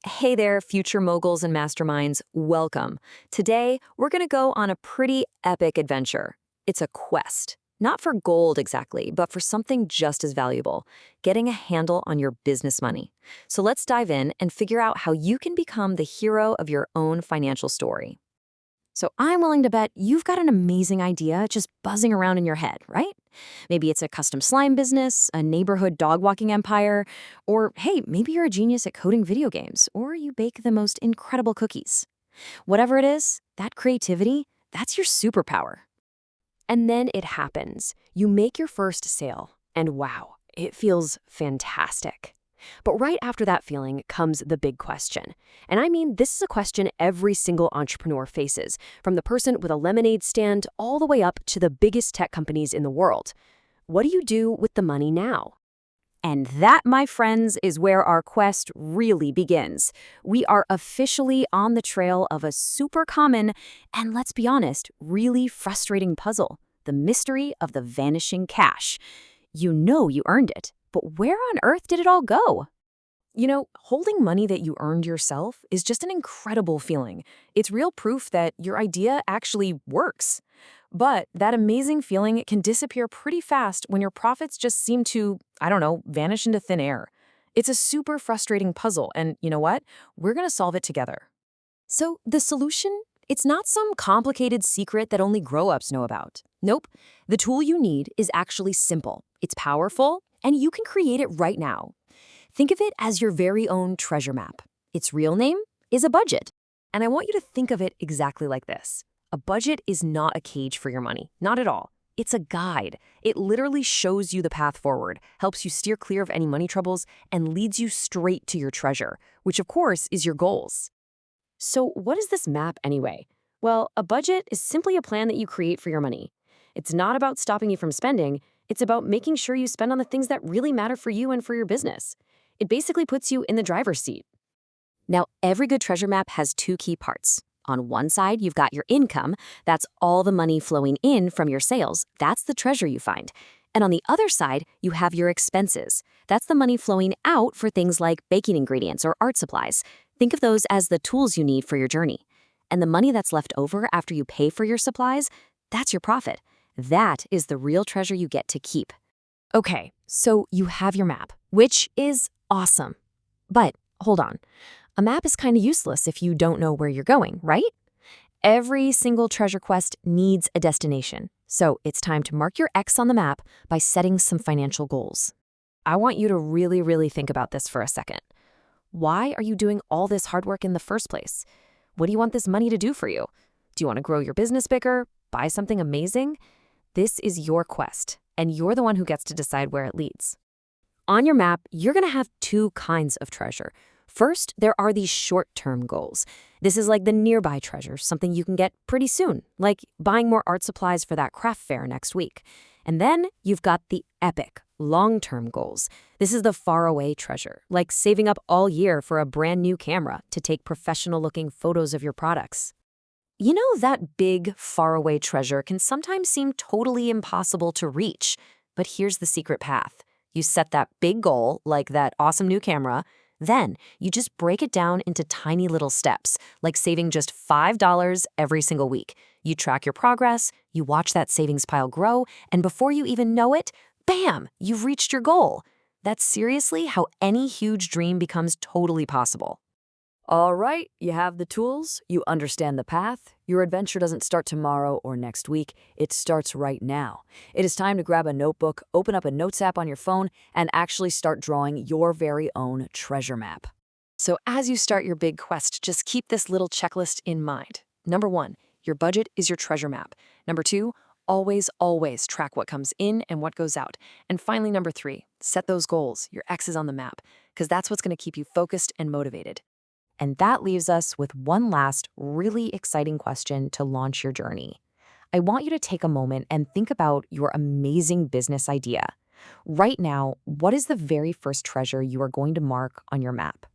Hey there, future moguls and masterminds, welcome. Today, we're going to go on a pretty epic adventure. It's a quest, not for gold exactly, but for something just as valuable, getting a handle on your business money. So let's dive in and figure out how you can become the hero of your own financial story. So I'm willing to bet you've got an amazing idea just buzzing around in your head, right? Maybe it's a custom slime business, a neighborhood dog walking empire, or hey, maybe you're a genius at coding video games, or you bake the most incredible cookies. Whatever it is, that creativity, that's your superpower. And then it happens. You make your first sale, and wow, it feels fantastic. But right after that feeling comes the big question. And I mean, this is a question every single entrepreneur faces, from the person with a lemonade stand all the way up to the biggest tech companies in the world. What do you do with the money now? And that, my friends, is where our quest really begins. We are officially on the trail of a super common, and let's be honest, really frustrating puzzle, the mystery of the vanishing cash. You know you earned it. But where on earth did it all go? You know, holding money that you earned yourself is just an incredible feeling. It's real proof that your idea actually works. But that amazing feeling can disappear pretty fast when your profits just seem to, I don't know, vanish into thin air. It's a super frustrating puzzle, and you know what? We're going to solve it together. So the solution? It's not some complicated secret that only grown-ups know about. Nope. The tool you need is actually simple. It's powerful, and you can create it right now. Think of it as your very own treasure map. Its real name is a budget. And I want you to think of it exactly like this. A budget is not a cage for your money, not at all. It's a guide. It literally shows you the path forward, helps you steer clear of any money troubles, and leads you straight to your treasure, which of course is your goals. So what is this map anyway? Well, a budget is simply a plan that you create for your money. It's not about stopping you from spending. It's about making sure you spend on the things that really matter for you and for your business. It basically puts you in the driver's seat. Now, every good treasure map has two key parts. On one side, you've got your income. That's all the money flowing in from your sales. That's the treasure you find. And on the other side, you have your expenses. That's the money flowing out for things like baking ingredients or art supplies. Think of those as the tools you need for your journey. And the money that's left over after you pay for your supplies, that's your profit. That is the real treasure you get to keep. Okay, so you have your map, which is awesome. But hold on, a map is kind of useless if you don't know where you're going, right? Every single treasure quest needs a destination. So it's time to mark your X on the map by setting some financial goals. I want you to really think about this for a second. Why are you doing all this hard work in the first place? What do you want this money to do for you? Do you want to grow your business bigger? Buy something amazing? This is your quest, and you're the one who gets to decide where it leads. On your map, you're going to have two kinds of treasure. First, there are these short-term goals. This is like the nearby treasure, something you can get pretty soon, like buying more art supplies for that craft fair next week. And then you've got the epic, long-term goals. This is the faraway treasure, like saving up all year for a brand new camera to take professional-looking photos of your products. You know, that big, faraway treasure can sometimes seem totally impossible to reach. But here's the secret path. You set that big goal, like that awesome new camera, then you just break it down into tiny little steps, like saving just $5 every single week. You track your progress, you watch that savings pile grow, and before you even know it, bam, you've reached your goal. That's seriously how any huge dream becomes totally possible. All right, you have the tools, you understand the path. Your adventure doesn't start tomorrow or next week, it starts right now. It is time to grab a notebook, open up a notes app on your phone, and actually start drawing your very own treasure map. So as you start your big quest, just keep this little checklist in mind. Number 1, your budget is your treasure map. Number 2, always track what comes in and what goes out. And finally, number 3, set those goals, your X's on the map, because that's what's going to keep you focused and motivated. And that leaves us with one last really exciting question to launch your journey. I want you to take a moment and think about your amazing business idea. Right now, what is the very first treasure you are going to mark on your map?